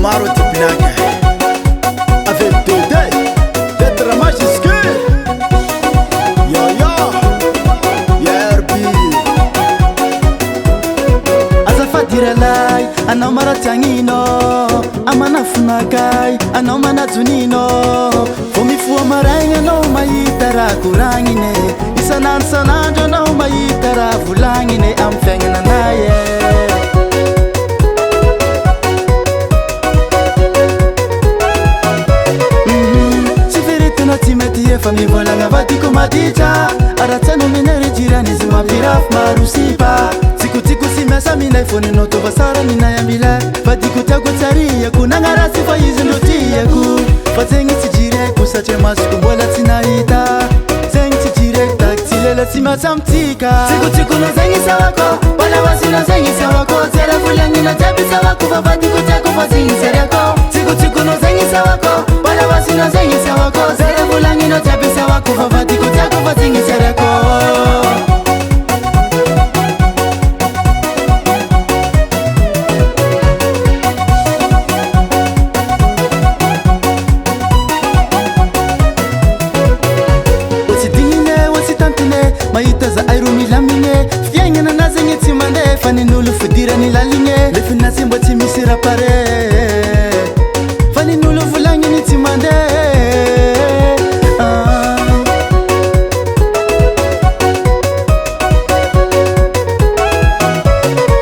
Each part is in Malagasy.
Maro Tipinaka avec Dédé, d'être majuscule. Yo yo, Yerbi Azafadiralai, anao maratsiagnino amana funakay, anao manajunino Fomifua maraigny anao mahita raha koragnine Isanandro sanandro anao mahita raha volagnine amy fiaignananay Tsy veretinao tsy mety efa mivolagna vadiko maditra Aratsano minary jirany izy mampirafy maro sipa Tsikotsiko sy miasa minay fonenao tova sara minay amilay Vadiko tiako tsariako nagnaratsy fa izy no tiako Fa zegny tsy jireko satria masoko mbola tsy nahita Zegny tsy jireko taky tsy lela tsy miasa amitsika Tsikotsiko no zegny sawako Balawasino zegny sawako Zera volagnina jiaby sawako Fa vadiko tiako fa zegny seriako Tsikotsiko no zegny sawako Balawasino zegny sawako Zera volagnina jiaby sawako Fa vadiko tiako fa zegny seriako Mahita za airo milamine Fiaignana na zegny tsy mandeha Fa nin'olo fidirany laligne Le finazy mba tsy misy rapare Fa nin'olo volagniny tsy mandeha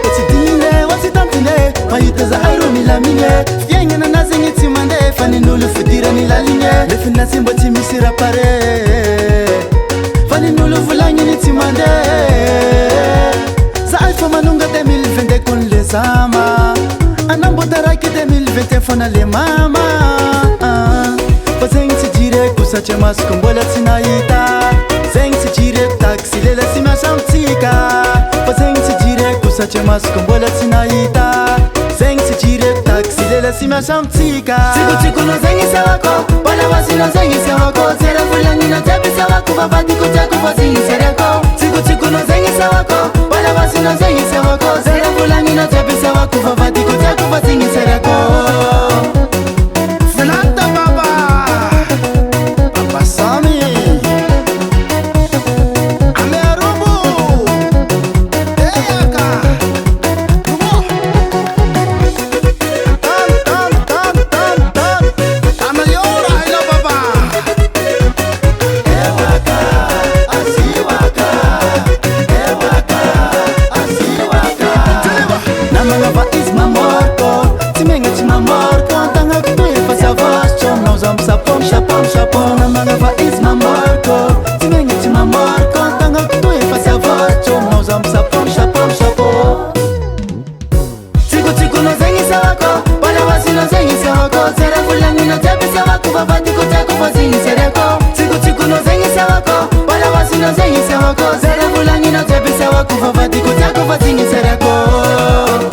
Otsy dingine, otsy tantine Mahita za airo milamine Fiaignana na zegny tsy mandeha Fa nin'olo fidirany laligne Le finazy mba tsy misy rapare Nin'olo volagniny tsy mandeha Zahay fa manonga 2020 kon le zama Anambota raiky 2021 fona le mama Fa zegny tsy jireko satria masoko mbola tsy nahita Zegny tsy jireko taky sy lela sy miasa amitsika Fa zegny tsy jireko satria masoko mbola tsy nahita Zegny tsy jireko taky sy lela sy miasa amitsika Tsikotsiko no zegny sawako Balawasino zegny sawako Zera volagnina jiaby sawako Fa vadiko tiako fa zegny seriako Tsikotsiko no zegny sawako Balawasino zegny sawako Zera volagnina jiaby sawako Fa vadiko tiako fa zegny seriako Fnanta baba Baba Sami Amerubu Eyaka Tan Amayora ilo baba Ewaka, asiwaka Ewaka, asiwaka Namanga va is mamorko Timenga tsy mamorko Antagnako to efa sy avosotro Aminao za misapom, sapom, sapom Namanga va is mamorko Timenga tsy mamorko Antagnako to efa sy avosotro Aminao za misapom, sapom, sapom Tsikotsiko no zegny sawako Balawasino zegny sawako Zera volagnina jiaby sawako Fa vadiko tiako fa zegny seriako Tsikotsiko no zegny sawako Balawasino zegny sawako Zera volagnina jiaby sawako Fa vadiko tiako fa zegny seriako